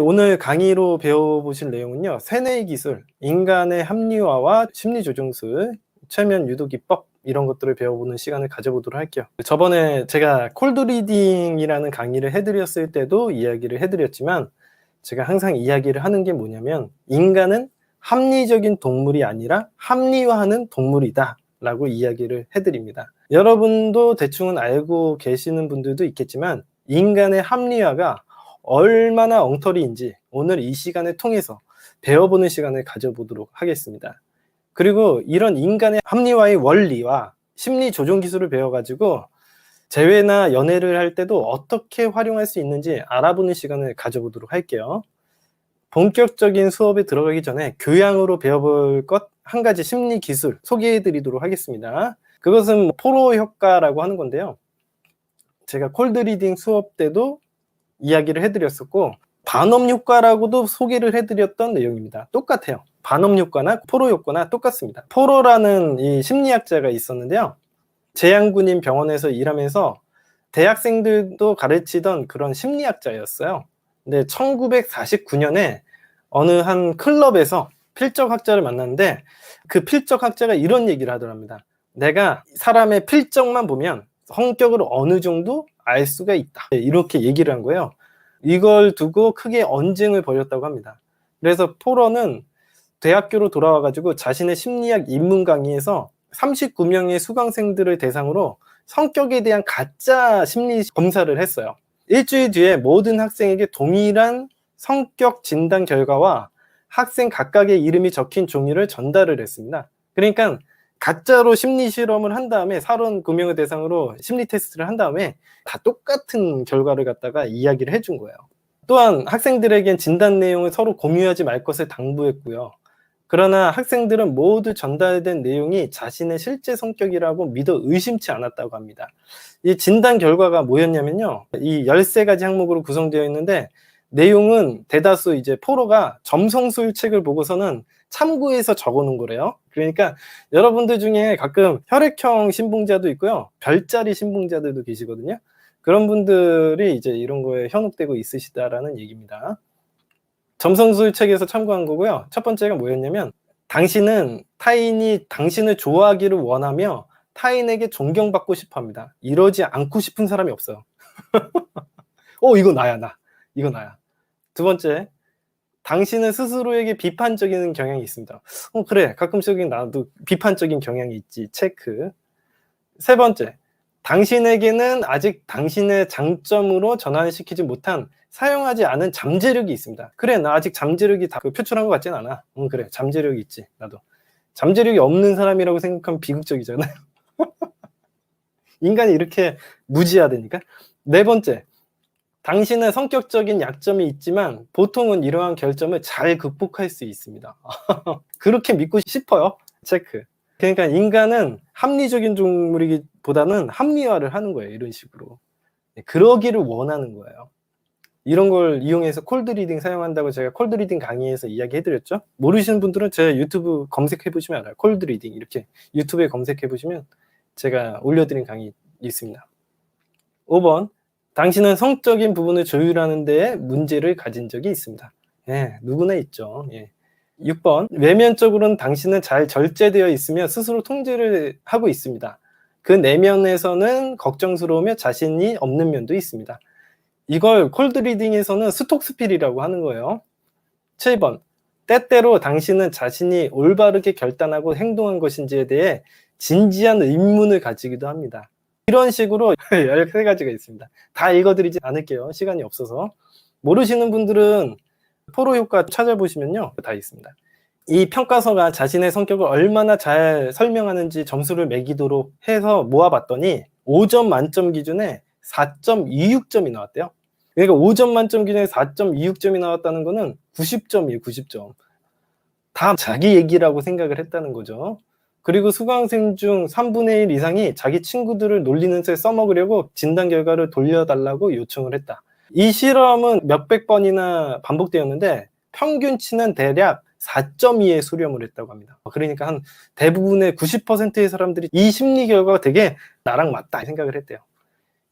오늘 강의로 배워보실 내용은요, 세뇌 기술, 인간의 합리화와 심리조종술, 최면 유도기법, 이런 것들을 배워보는 시간을 가져보도록 할게요. 저번에 제가 콜드리딩이라는 강의를 해드렸을 때도 이야기를 해드렸지만, 제가 항상 이야기를 하는 게 뭐냐면, 인간은 합리적인 동물이 아니라 합리화하는 동물이다 라고 이야기를 해드립니다. 여러분도 대충은 알고 계시는 분들도 있겠지만, 인간의 합리화가 얼마나 엉터리인지 오늘 이 시간을 통해서 배워보는 시간을 가져보도록 하겠습니다. 그리고 이런 인간의 합리화의 원리와 심리 조종 기술을 배워가지고 재회나 연애를 할 때도 어떻게 활용할 수 있는지 알아보는 시간을 가져보도록 할게요. 본격적인 수업에 들어가기 전에 교양으로 배워볼 것 한 가지 심리 기술 소개해 드리도록 하겠습니다. 그것은 포로 효과라고 하는 건데요. 제가 콜드리딩 수업 때도 이야기를 해드렸었고, 반업 효과라고도 소개를 해드렸던 내용입니다. 똑같아요. 반업 효과나 포로 효과나 똑같습니다. 포로라는 이 심리학자가 있었는데요. 제양군인 병원에서 일하면서 대학생들도 가르치던 그런 심리학자였어요. 근데 1949년에 어느 한 클럽에서 필적학자를 만났는데, 그 필적학자가 이런 얘기를 하더랍니다. 내가 사람의 필적만 보면 성격을 어느 정도 알 수가 있다, 이렇게 얘기를 한 거예요. 이걸 두고 크게 언쟁을 벌였다고 합니다. 그래서 포로는 대학교로 돌아와가지고 자신의 심리학 입문 강의에서 39명의 수강생들을 대상으로 성격에 대한 가짜 심리 검사를 했어요. 일주일 뒤에 모든 학생에게 동일한 성격 진단 결과와 학생 각각의 이름이 적힌 종이를 전달을 했습니다. 그러니까 가짜로 심리 실험을 한 다음에 39명을 대상으로 심리 테스트를 한 다음에 다 똑같은 결과를 갖다가 이야기를 해준 거예요. 또한 학생들에겐 진단 내용을 서로 공유하지 말 것을 당부했고요. 그러나 학생들은 모두 전달된 내용이 자신의 실제 성격이라고 믿어 의심치 않았다고 합니다. 이 진단 결과가 뭐였냐면요, 이 13가지 항목으로 구성되어 있는데, 내용은 대다수 이제 포로가 점성술 책을 보고서는 참고해서 적어놓은 거래요. 그러니까 여러분들 중에 가끔 혈액형 신봉자도 있고요, 별자리 신봉자들도 계시거든요. 그런 분들이 이제 이런 거에 현혹되고 있으시다라는 얘기입니다. 점성술 책에서 참고한 거고요. 첫 번째가 뭐였냐면, 당신은 타인이 당신을 좋아하기를 원하며 타인에게 존경받고 싶어 합니다. 이러지 않고 싶은 사람이 없어요. 이거 나야, 이거 나야. 두 번째, 당신은 스스로에게 비판적인 경향이 있습니다. 그래, 가끔씩은 나도 비판적인 경향이 있지, 체크. 세 번째, 당신에게는 아직 당신의 장점으로 전환시키지 못한 사용하지 않은 잠재력이 있습니다. 그래, 나 아직 잠재력이 다 표출한 것 같진 않아. 그래, 잠재력이 있지, 나도. 잠재력이 없는 사람이라고 생각하면 비극적이잖아요. 인간이 이렇게 무지하다니까. 네 번째, 당신은 성격적인 약점이 있지만 보통은 이러한 결점을 잘 극복할 수 있습니다. 그렇게 믿고 싶어요. 체크. 그러니까 인간은 합리적인 동물이기보다는 합리화를 하는 거예요. 이런 식으로. 그러기를 원하는 거예요. 이런 걸 이용해서 콜드리딩 사용한다고 제가 콜드리딩 강의에서 이야기해드렸죠. 모르시는 분들은 제 유튜브 검색해보시면 알아요. 콜드리딩 이렇게 유튜브에 검색해보시면 제가 올려드린 강의 있습니다. 5번, 당신은 성적인 부분을 조율하는 데에 문제를 가진 적이 있습니다. 예, 누구나 있죠. 예. 6번, 외면적으로는 당신은 잘 절제되어 있으며 스스로 통제를 하고 있습니다. 그 내면에서는 걱정스러우며 자신이 없는 면도 있습니다. 이걸 콜드리딩에서는 스톡스필이라고 하는 거예요. 7번, 때때로 당신은 자신이 올바르게 결단하고 행동한 것인지에 대해 진지한 의문을 가지기도 합니다. 이런 식으로 13가지가 있습니다. 다 읽어드리지 않을게요. 시간이 없어서. 모르시는 분들은 포로 효과 찾아보시면요, 다 있습니다. 이 평가서가 자신의 성격을 얼마나 잘 설명하는지 점수를 매기도록 해서 모아봤더니 5점 만점 기준에 4.26점이 나왔대요. 그러니까 5점 만점 기준에 4.26점이 나왔다는 거는 90점이에요, 90점. 다 자기 얘기라고 생각을 했다는 거죠. 그리고 수강생 중 3분의 1 이상이 자기 친구들을 놀리는 새 써먹으려고 진단 결과를 돌려달라고 요청을 했다. 이 실험은 몇백 번이나 반복되었는데 평균치는 대략 4.2에 수렴을 했다고 합니다. 그러니까 한 대부분의 90%의 사람들이 이 심리 결과가 되게 나랑 맞다 생각을 했대요.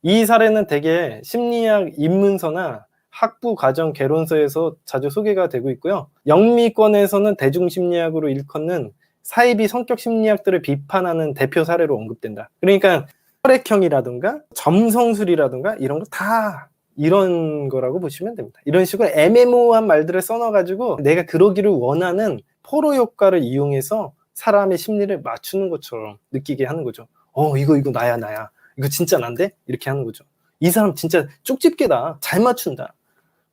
이 사례는 대개 심리학 입문서나 학부 과정 개론서에서 자주 소개가 되고 있고요. 영미권에서는 대중심리학으로 일컫는 사이비 성격 심리학들을 비판하는 대표 사례로 언급된다. 그러니까 혈액형이라든가 점성술이라든가 이런 거 다 이런 거라고 보시면 됩니다. 이런 식으로 애매모호한 말들을 써놔가지고 내가 그러기를 원하는 포로 효과를 이용해서 사람의 심리를 맞추는 것처럼 느끼게 하는 거죠. 이거 나야. 이거 진짜 난데? 이렇게 하는 거죠. 이 사람 진짜 쪽집게다. 잘 맞춘다.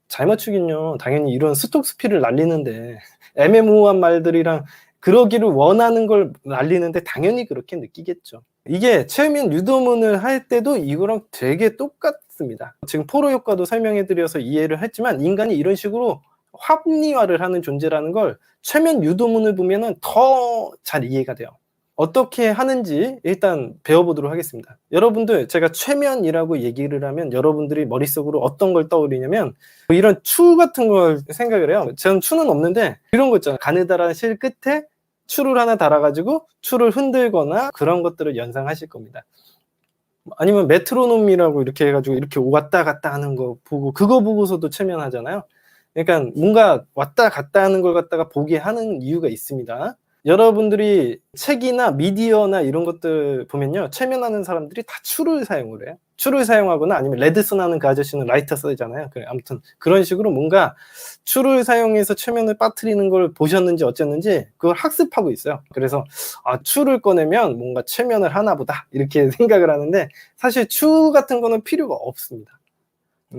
잘 맞추긴요. 당연히 이런 스톡스피를 날리는데 애매모호한 말들이랑 그러기를 원하는 걸 날리는데 당연히 그렇게 느끼겠죠. 이게 최면 유도문을 할 때도 이거랑 되게 똑같습니다. 지금 포로 효과도 설명해드려서 이해를 했지만 인간이 이런 식으로 합리화를 하는 존재라는 걸 최면 유도문을 보면은 더 잘 이해가 돼요. 어떻게 하는지 일단 배워보도록 하겠습니다. 여러분들 제가 최면이라고 얘기를 하면 여러분들이 머릿속으로 어떤 걸 떠올리냐면 이런 추 같은 걸 생각을 해요. 저는 추는 없는데 이런 거 있잖아요. 가느다란 실 끝에 추를 하나 달아가지고 추를 흔들거나 그런 것들을 연상하실 겁니다. 아니면 메트로놈이라고 이렇게 해가지고 이렇게 왔다 갔다 하는 거 보고 그거 보고서도 최면하잖아요. 그러니까 뭔가 왔다 갔다 하는 걸 갖다가 보게 하는 이유가 있습니다. 여러분들이 책이나 미디어나 이런 것들 보면요. 최면하는 사람들이 다 추를 사용을 해요. 추를 사용하거나 아니면 레드슨 하는 그 아저씨는 라이터 쓰잖아요. 아무튼 그런 식으로 뭔가 추를 사용해서 최면을 빠뜨리는 걸 보셨는지 어쨌는지 그걸 학습하고 있어요. 그래서 추를 꺼내면 뭔가 최면을 하나 보다 이렇게 생각을 하는데 사실 추 같은 거는 필요가 없습니다.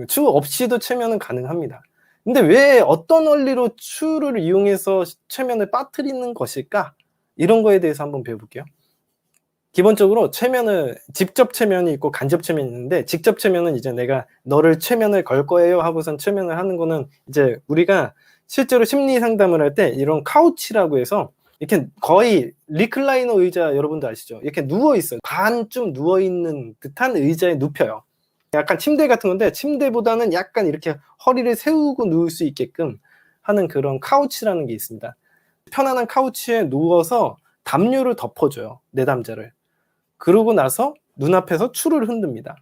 추 없이도 최면은 가능합니다. 근데 왜 어떤 원리로 추를 이용해서 최면을 빠뜨리는 것일까? 이런 거에 대해서 한번 배워볼게요. 기본적으로 최면을 직접 최면이 있고 간접 최면이 있는데 직접 최면은 이제 내가 너를 최면을 걸 거예요 하고선 최면을 하는 거는 이제 우리가 실제로 심리 상담을 할 때 이런 카우치라고 해서 이렇게 거의 리클라이너 의자 여러분들 아시죠? 이렇게 누워있어요. 반쯤 누워있는 듯한 의자에 눕혀요. 약간 침대 같은 건데 침대보다는 약간 이렇게 허리를 세우고 누울 수 있게끔 하는 그런 카우치라는 게 있습니다. 편안한 카우치에 누워서 담요를 덮어줘요. 내담자를. 그러고 나서 눈앞에서 추를 흔듭니다.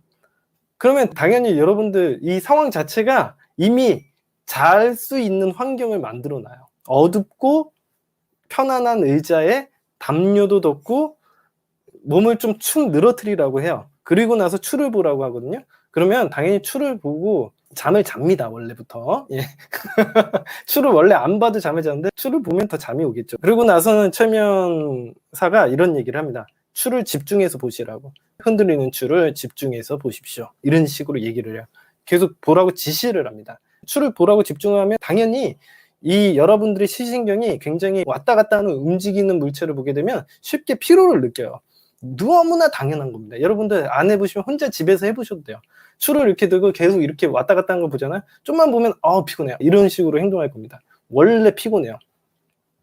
그러면 당연히 여러분들 이 상황 자체가 이미 잘 수 있는 환경을 만들어 놔요. 어둡고 편안한 의자에 담요도 덮고 몸을 좀 축 늘어뜨리라고 해요. 그리고 나서 추를 보라고 하거든요. 그러면 당연히 추를 보고 잠을 잡니다. 원래부터. 예. 추를 원래 안 봐도 잠을 자는데 추를 보면 더 잠이 오겠죠. 그리고 나서는 최면사가 이런 얘기를 합니다. 추를 집중해서 보시라고. 흔들리는 추를 집중해서 보십시오. 이런 식으로 얘기를 해요. 계속 보라고 지시를 합니다. 추를 보라고 집중하면 당연히 이 여러분들의 시신경이 굉장히 왔다 갔다 하는 움직이는 물체를 보게 되면 쉽게 피로를 느껴요. 너무나 당연한 겁니다. 여러분들 안 해보시면 혼자 집에서 해보셔도 돼요. 추를 이렇게 들고 계속 이렇게 왔다 갔다 하는 거 보잖아요. 좀만 보면 피곤해요. 이런 식으로 행동할 겁니다. 원래 피곤해요.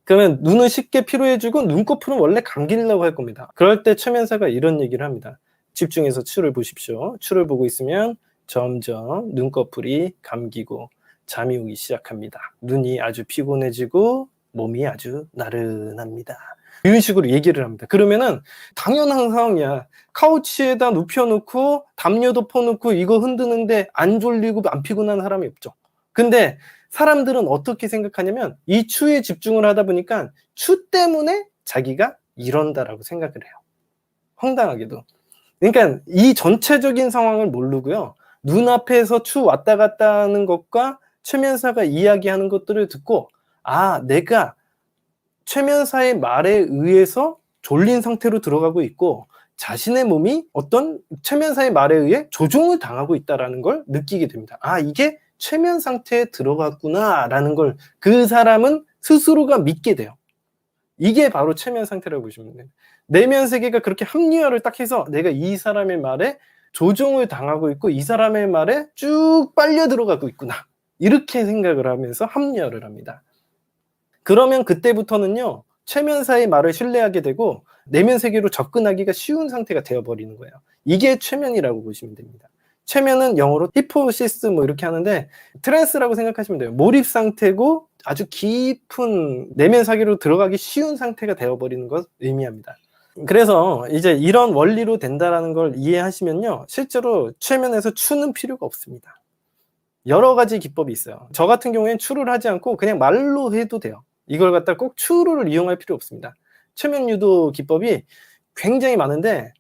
그러면 눈은 쉽게 피로해지고 눈꺼풀은 원래 감기려고 할 겁니다. 그럴 때 최면사가 이런 얘기를 합니다. 집중해서 추를 보십시오. 추를 보고 있으면 점점 눈꺼풀이 감기고 잠이 오기 시작합니다. 눈이 아주 피곤해지고 몸이 아주 나른합니다. 이런 식으로 얘기를 합니다. 그러면은 당연한 상황이야. 카우치에다 눕혀놓고 담요 덮어놓고 이거 흔드는데 안 졸리고 안 피곤한 사람이 없죠. 근데 사람들은 어떻게 생각하냐면 이 추에 집중을 하다 보니까 추 때문에 자기가 이런다라고 생각을 해요. 황당하게도. 그러니까 이 전체적인 상황을 모르고요. 눈앞에서 추 왔다 갔다 하는 것과 최면사가 이야기하는 것들을 듣고 내가 최면사의 말에 의해서 졸린 상태로 들어가고 있고 자신의 몸이 어떤 최면사의 말에 의해 조종을 당하고 있다는 걸 느끼게 됩니다. 이게 최면 상태에 들어갔구나 라는 걸 그 사람은 스스로가 믿게 돼요. 이게 바로 최면 상태라고 보시면 돼요. 내면 세계가 그렇게 합리화를 딱 해서 내가 이 사람의 말에 조종을 당하고 있고 이 사람의 말에 쭉 빨려 들어가고 있구나 이렇게 생각을 하면서 합리화를 합니다. 그러면 그때부터는요 최면사의 말을 신뢰하게 되고 내면 세계로 접근하기가 쉬운 상태가 되어버리는 거예요. 이게 최면이라고 보시면 됩니다. 최면은 영어로 히포시스 이렇게 하는데 트랜스라고 생각하시면 돼요. 몰입 상태고 아주 깊은 내면 세계로 들어가기 쉬운 상태가 되어버리는 것 의미합니다. 그래서 이제 이런 원리로 된다라는 걸 이해하시면요 실제로 최면에서 추는 필요가 없습니다. 여러 가지 기법이 있어요. 저 같은 경우에는 추루를 하지 않고 그냥 말로 해도 돼요. 이걸 갖다 꼭 추루를 이용할 필요 없습니다. 최면 유도 기법이 굉장히 많은데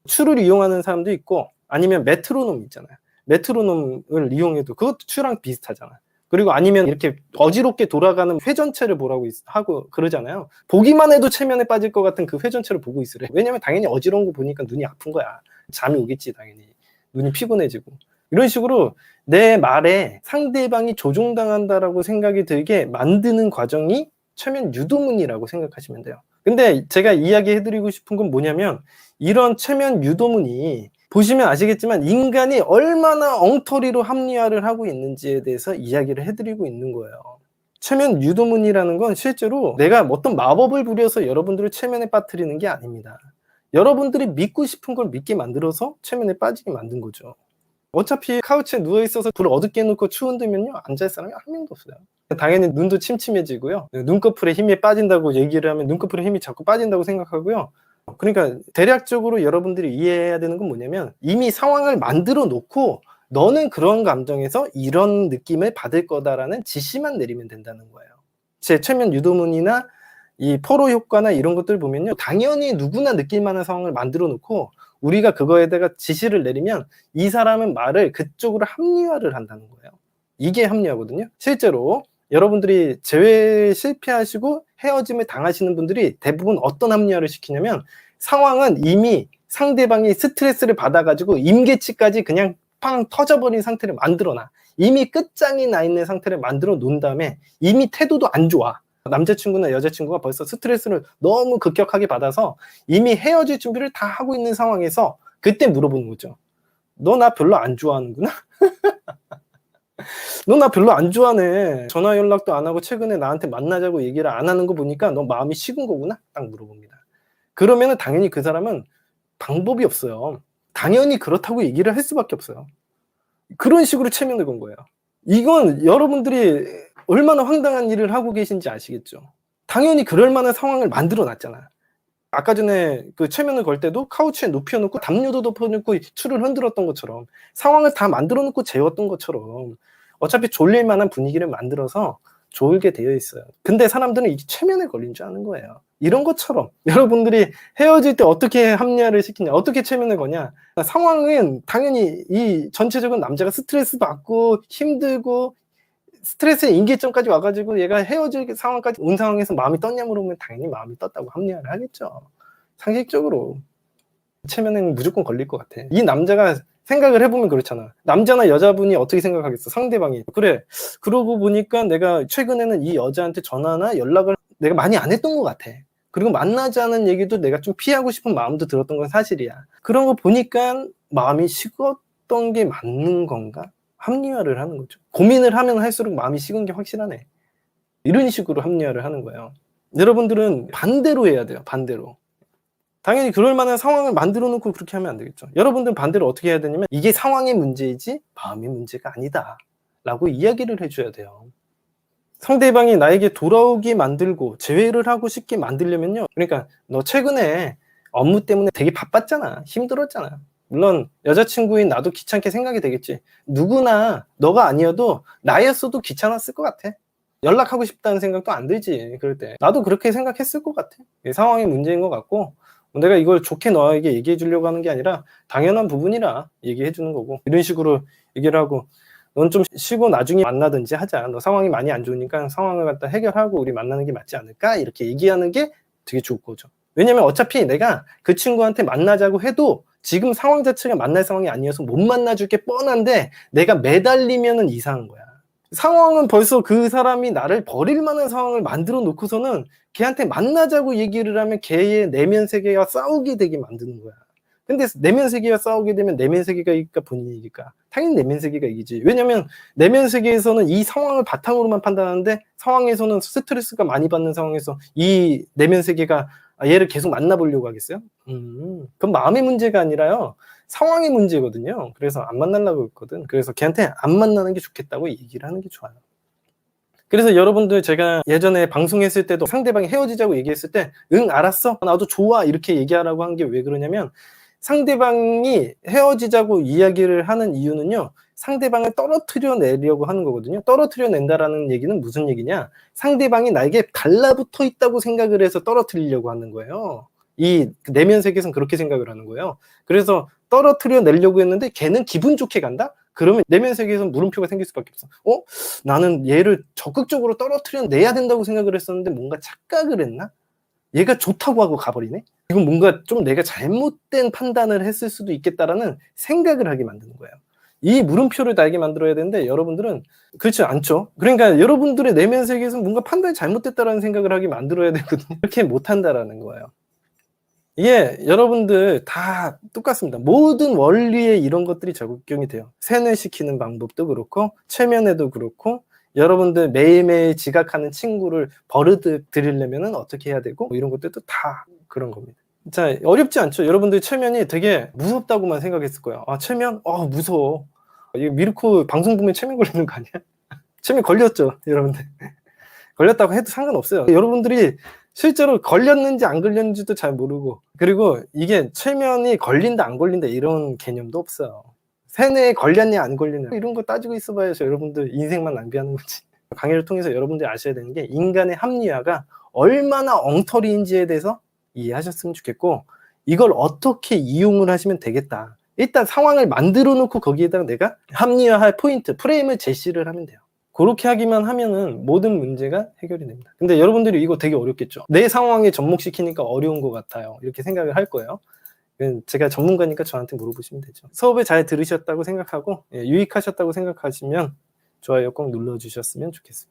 추루를 이용하는 사람도 있고 아니면 메트로놈 있잖아요. 메트로놈을 이용해도 그것도 추랑 비슷하잖아. 그리고 아니면 이렇게 어지럽게 돌아가는 회전체를 보라고 하고 그러잖아요. 보기만 해도 최면에 빠질 것 같은 그 회전체를 보고 있으래. 왜냐면 당연히 어지러운 거 보니까 눈이 아픈 거야. 잠이 오겠지 당연히. 눈이 피곤해지고. 이런 식으로 내 말에 상대방이 조종당한다라고 생각이 들게 만드는 과정이 최면 유도문이라고 생각하시면 돼요. 근데 제가 이야기해드리고 싶은 건 뭐냐면 이런 최면 유도문이 보시면 아시겠지만 인간이 얼마나 엉터리로 합리화를 하고 있는지에 대해서 이야기를 해드리고 있는 거예요. 최면 유도문이라는 건 실제로 내가 어떤 마법을 부려서 여러분들을 최면에 빠뜨리는 게 아닙니다. 여러분들이 믿고 싶은 걸 믿게 만들어서 최면에 빠지게 만든 거죠. 어차피 카우치에 누워있어서 불을 어둡게 해놓고 추운데면요 앉아있을 사람이 한 명도 없어요. 당연히 눈도 침침해지고요. 눈꺼풀에 힘이 빠진다고 얘기를 하면 눈꺼풀에 힘이 자꾸 빠진다고 생각하고요. 그러니까 대략적으로 여러분들이 이해해야 되는 건 뭐냐면 이미 상황을 만들어 놓고 너는 그런 감정에서 이런 느낌을 받을 거다라는 지시만 내리면 된다는 거예요. 제 최면 유도문이나 이 포로 효과나 이런 것들 보면요 당연히 누구나 느낄 만한 상황을 만들어 놓고 우리가 그거에다가 지시를 내리면 이 사람은 말을 그쪽으로 합리화를 한다는 거예요. 이게 합리화거든요. 실제로 여러분들이 재회 실패하시고 헤어짐을 당하시는 분들이 대부분 어떤 합리화를 시키냐면 상황은 이미 상대방이 스트레스를 받아가지고 임계치까지 그냥 팡 터져버린 상태를 만들어놔. 이미 끝장이 나 있는 상태를 만들어 놓은 다음에 이미 태도도 안 좋아. 남자친구나 여자친구가 벌써 스트레스를 너무 급격하게 받아서 이미 헤어질 준비를 다 하고 있는 상황에서 그때 물어보는 거죠. 너 나 별로 안 좋아하는구나? 너 나 별로 안 좋아하네. 전화 연락도 안 하고 최근에 나한테 만나자고 얘기를 안 하는 거 보니까 너 마음이 식은 거구나? 딱 물어봅니다. 그러면은 당연히 그 사람은 방법이 없어요. 당연히 그렇다고 얘기를 할 수밖에 없어요. 그런 식으로 최면을 건 거예요. 이건 여러분들이 얼마나 황당한 일을 하고 계신지 아시겠죠? 당연히 그럴 만한 상황을 만들어 놨잖아. 아까 전에 그 최면을 걸 때도 카우치에 눕혀놓고 담요도 덮어놓고 추를 흔들었던 것처럼 상황을 다 만들어 놓고 재웠던 것처럼 어차피 졸릴 만한 분위기를 만들어서 졸게 되어 있어요. 근데 사람들은 이게 최면에 걸린 줄 아는 거예요. 이런 것처럼 여러분들이 헤어질 때 어떻게 합리화를 시키냐, 어떻게 최면을 거냐. 상황은 당연히 이 전체적인 남자가 스트레스 받고 힘들고 스트레스의 임계점까지 와가지고 얘가 헤어질 상황까지 온 상황에서 마음이 떴냐 물으면 당연히 마음이 떴다고 합리화를 하겠죠. 상식적으로 최면에는 무조건 걸릴 것 같아. 이 남자가 생각을 해보면 그렇잖아. 남자나 여자분이 어떻게 생각하겠어? 상대방이. 그래, 그러고 보니까 내가 최근에는 이 여자한테 전화나 연락을 내가 많이 안 했던 것 같아. 그리고 만나자는 얘기도 내가 좀 피하고 싶은 마음도 들었던 건 사실이야. 그런 거 보니까 마음이 식었던 게 맞는 건가? 합리화를 하는 거죠. 고민을 하면 할수록 마음이 식은 게 확실하네. 이런 식으로 합리화를 하는 거예요. 여러분들은 반대로 해야 돼요. 반대로. 당연히 그럴 만한 상황을 만들어 놓고 그렇게 하면 안 되겠죠. 여러분들은 반대로 어떻게 해야 되냐면 이게 상황의 문제이지 마음의 문제가 아니다 라고 이야기를 해줘야 돼요. 상대방이 나에게 돌아오게 만들고 재회를 하고 싶게 만들려면요, 그러니까 너 최근에 업무 때문에 되게 바빴잖아. 힘들었잖아. 물론 여자친구인 나도 귀찮게 생각이 되겠지. 누구나 너가 아니어도 나였어도 귀찮았을 것 같아. 연락하고 싶다는 생각도 안 들지. 그럴 때 나도 그렇게 생각했을 것 같아. 상황의 문제인 것 같고 내가 이걸 좋게 너에게 얘기해 주려고 하는 게 아니라 당연한 부분이라 얘기해 주는 거고, 이런 식으로 얘기를 하고 넌 좀 쉬고 나중에 만나든지 하자. 너 상황이 많이 안 좋으니까 상황을 갖다 해결하고 우리 만나는 게 맞지 않을까? 이렇게 얘기하는 게 되게 좋을 거죠. 왜냐면 어차피 내가 그 친구한테 만나자고 해도 지금 상황 자체가 만날 상황이 아니어서 못 만나줄 게 뻔한데 내가 매달리면은 이상한 거야. 상황은 벌써 그 사람이 나를 버릴 만한 상황을 만들어 놓고서는 걔한테 만나자고 얘기를 하면 걔의 내면 세계와 싸우게 되게 만드는 거야. 근데 내면 세계와 싸우게 되면 내면 세계가 이길까 본인이 이길까? 당연히 내면 세계가 이기지. 왜냐면 내면 세계에서는 이 상황을 바탕으로만 판단하는데 상황에서는 스트레스가 많이 받는 상황에서 이 내면 세계가 얘를 계속 만나보려고 하겠어요? 그건 마음의 문제가 아니라요, 상황의 문제거든요. 그래서 안 만나려고 했거든. 그래서 걔한테 안 만나는 게 좋겠다고 얘기를 하는 게 좋아요. 그래서 여러분들, 제가 예전에 방송했을 때도 상대방이 헤어지자고 얘기했을 때 응 알았어 나도 좋아 이렇게 얘기하라고 한 게 왜 그러냐면, 상대방이 헤어지자고 이야기를 하는 이유는요, 상대방을 떨어뜨려 내려고 하는 거거든요. 떨어뜨려 낸다라는 얘기는 무슨 얘기냐? 상대방이 나에게 달라붙어 있다고 생각을 해서 떨어뜨리려고 하는 거예요. 이 내면 세계에서는 그렇게 생각을 하는 거예요. 그래서 떨어뜨려 내려고 했는데 걔는 기분 좋게 간다? 그러면 내면 세계에서는 물음표가 생길 수밖에 없어. 나는 얘를 적극적으로 떨어뜨려 내야 된다고 생각을 했었는데 뭔가 착각을 했나? 얘가 좋다고 하고 가버리네? 이건 뭔가 좀 내가 잘못된 판단을 했을 수도 있겠다라는 생각을 하게 만드는 거예요. 이 물음표를 달게 만들어야 되는데 여러분들은 그렇지 않죠. 그러니까 여러분들의 내면 세계에서 뭔가 판단이 잘못됐다라는 생각을 하게 만들어야 되거든요. 그렇게 못한다라는 거예요. 이게 여러분들 다 똑같습니다. 모든 원리에 이런 것들이 적용이 돼요. 세뇌시키는 방법도 그렇고 최면에도 그렇고 여러분들 매일매일 지각하는 친구를 버릇 들이려면 어떻게 해야 되고 이런 것들도 다 그런 겁니다. 자, 어렵지 않죠? 여러분들 최면이 되게 무섭다고만 생각했을 거예요. 아, 최면? 무서워. 이거 미르코 방송 보면 최면 걸리는 거 아니야? 최면 걸렸죠, 여러분들. 걸렸다고 해도 상관없어요. 여러분들이 실제로 걸렸는지 안 걸렸는지도 잘 모르고, 그리고 이게 최면이 걸린다 안 걸린다 이런 개념도 없어요. 세뇌에 걸렸냐 안 걸렸냐 이런 거 따지고 있어봐야 여러분들 인생만 낭비하는 거지. 강의를 통해서 여러분들이 아셔야 되는 게 인간의 합리화가 얼마나 엉터리인지에 대해서 이해하셨으면 좋겠고, 이걸 어떻게 이용을 하시면 되겠다. 일단 상황을 만들어 놓고 거기에다가 내가 합리화할 포인트, 프레임을 제시를 하면 돼요. 그렇게 하기만 하면은 모든 문제가 해결이 됩니다. 근데 여러분들이 이거 되게 어렵겠죠. 내 상황에 접목시키니까 어려운 것 같아요. 이렇게 생각을 할 거예요. 제가 전문가니까 저한테 물어보시면 되죠. 수업을 잘 들으셨다고 생각하고 유익하셨다고 생각하시면 좋아요 꼭 눌러주셨으면 좋겠습니다.